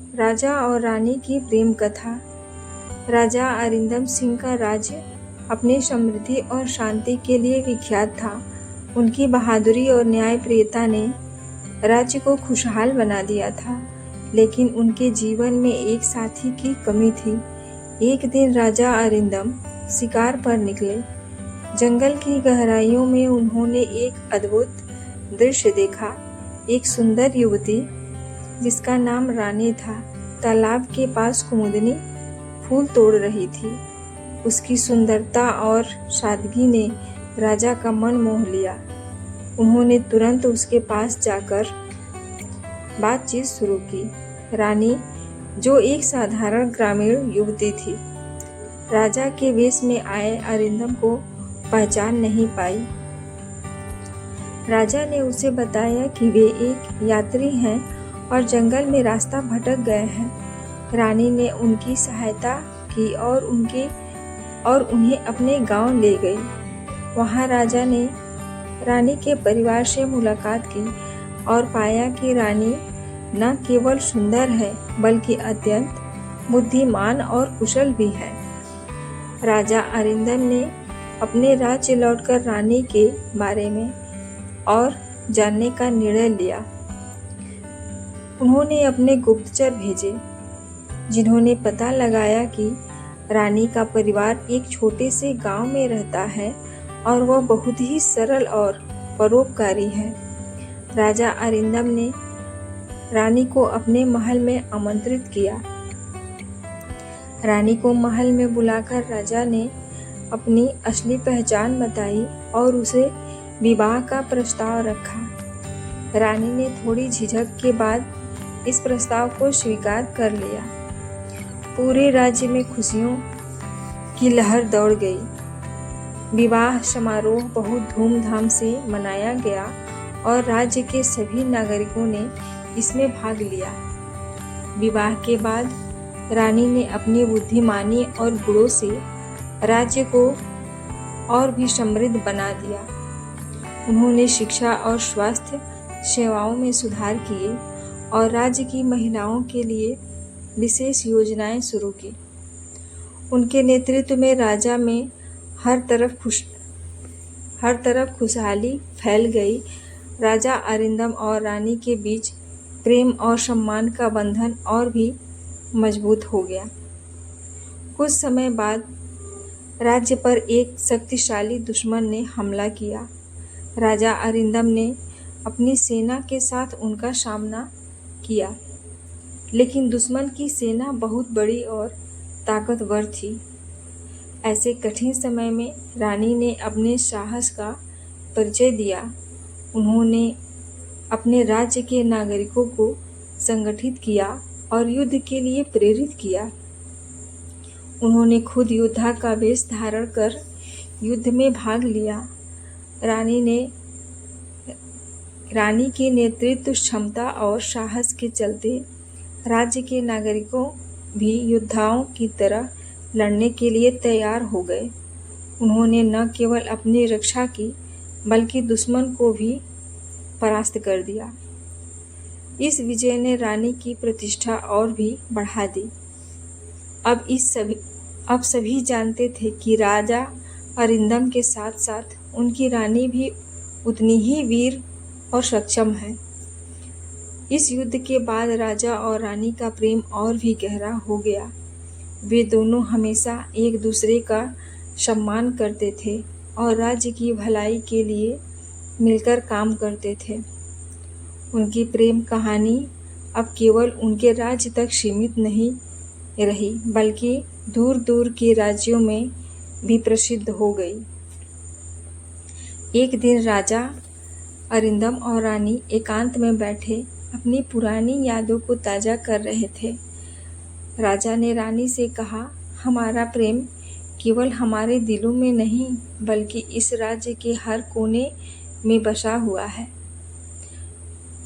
राजा और रानी की प्रेम कथा। राजा अरिंदम सिंह का राज्य अपनी समृद्धि और शांति के लिए विख्यात था। उनकी बहादुरी और न्यायप्रियता ने राज्य को खुशहाल बना दिया था, लेकिन उनके जीवन में एक साथी की कमी थी। एक दिन राजा अरिंदम शिकार पर निकले। जंगल की गहराइयों में उन्होंने एक अद्भुत दृश्य देखा। एक सुंदर युवती जिसका नाम रानी था, तालाब के पास कुमुदनी फूल तोड़ रही थी। उसकी सुंदरता और सादगी ने राजा का मन मोह लिया। उन्होंने तुरंत उसके पास जाकर बातचीत शुरू की। रानी, जो एक साधारण ग्रामीण युवती थी, राजा के वेश में आए अरिंदम को पहचान नहीं पाई। राजा ने उसे बताया कि वे एक यात्री हैं और जंगल में रास्ता भटक गए हैं। रानी ने उनकी सहायता की और उन्हें अपने गांव ले गई। वहां राजा ने रानी के परिवार से मुलाकात की और पाया कि रानी न केवल सुंदर है बल्कि अत्यंत बुद्धिमान और कुशल भी है। राजा अरिंदम ने अपने राज्य लौटकर रानी के बारे में और जानने का निर्णय लिया। उन्होंने अपने गुप्तचर भेजे, जिन्होंने पता लगाया कि रानी का परिवार एक छोटे से गांव में रहता है और वह बहुत ही सरल और परोपकारी है। राजा अरिंदम ने रानी को अपने महल में आमंत्रित किया। रानी को महल में बुलाकर राजा ने अपनी असली पहचान बताई और उसे विवाह का प्रस्ताव रखा। रानी ने थोड़ी झिझक के बाद इस प्रस्ताव को स्वीकार कर लिया। पूरे राज्य में खुशियों की लहर दौड़ गई। विवाह समारोह बहुत धूमधाम से मनाया गया और राज्य के सभी नागरिकों ने इसमें भाग लिया। विवाह के बाद रानी ने अपनी बुद्धिमानी और गुणों से राज्य को और भी समृद्ध बना दिया। उन्होंने शिक्षा और स्वास्थ्य सेवाओं में सुधार किए और राज्य की महिलाओं के लिए विशेष योजनाएं शुरू की। उनके नेतृत्व में राज्य में हर तरफ खुशहाली फैल गई। राजा अरिंदम और रानी के बीच प्रेम और सम्मान का बंधन और भी मजबूत हो गया। कुछ समय बाद राज्य पर एक शक्तिशाली दुश्मन ने हमला किया। राजा अरिंदम ने अपनी सेना के साथ उनका सामना किया, लेकिन दुश्मन की सेना बहुत बड़ी और ताकतवर थी। ऐसे कठिन समय में रानी ने अपने साहस का परिचय दिया। उन्होंने अपने राज्य के नागरिकों को संगठित किया और युद्ध के लिए प्रेरित किया। उन्होंने खुद योद्धा का वेश धारण कर युद्ध में भाग लिया। रानी के नेतृत्व क्षमता और साहस के चलते राज्य के नागरिकों भी योद्धाओं की तरह लड़ने के लिए तैयार हो गए। उन्होंने न केवल अपनी रक्षा की बल्कि दुश्मन को भी परास्त कर दिया। इस विजय ने रानी की प्रतिष्ठा और भी बढ़ा दी। अब सभी जानते थे कि राजा अरिंदम के साथ साथ उनकी रानी भी उतनी ही वीर और सक्षम है। इस युद्ध के बाद राजा और रानी का प्रेम और भी गहरा हो गया। वे दोनों हमेशा एक दूसरे का सम्मान करते थे और राज्य की भलाई के लिए मिलकर काम करते थे। उनकी प्रेम कहानी अब केवल उनके राज्य तक सीमित नहीं रही, बल्कि दूर दूर के राज्यों में भी प्रसिद्ध हो गई। एक दिन राजा अरिंदम और रानी एकांत में बैठे अपनी पुरानी यादों को ताज़ा कर रहे थे। राजा ने रानी से कहा, हमारा प्रेम केवल हमारे दिलों में नहीं बल्कि इस राज्य के हर कोने में बसा हुआ है।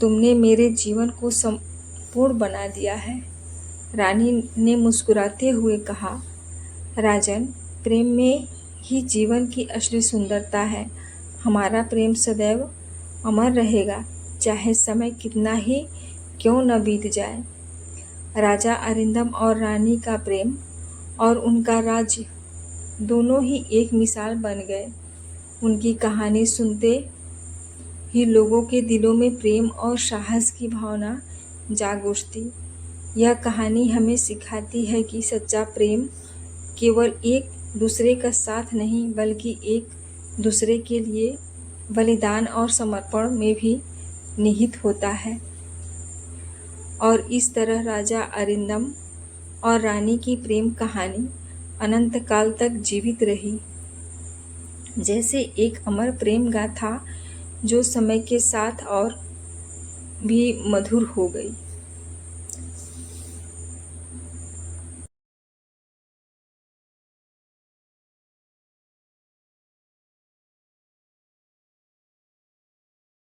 तुमने मेरे जीवन को संपूर्ण बना दिया है। रानी ने मुस्कुराते हुए कहा, राजन, प्रेम में ही जीवन की असली सुंदरता है। हमारा प्रेम सदैव अमर रहेगा, चाहे समय कितना ही क्यों न बीत जाए। राजा अरिंदम और रानी का प्रेम और उनका राज्य दोनों ही एक मिसाल बन गए। उनकी कहानी सुनते ही लोगों के दिलों में प्रेम और साहस की भावना जाग उठती। यह कहानी हमें सिखाती है कि सच्चा प्रेम केवल एक दूसरे का साथ नहीं बल्कि एक दूसरे के लिए बलिदान और समर्पण में भी निहित होता है। और इस तरह राजा अरिंदम और रानी की प्रेम कहानी अनंत काल तक जीवित रही, जैसे एक अमर प्रेम गाथा जो समय के साथ और भी मधुर हो गई।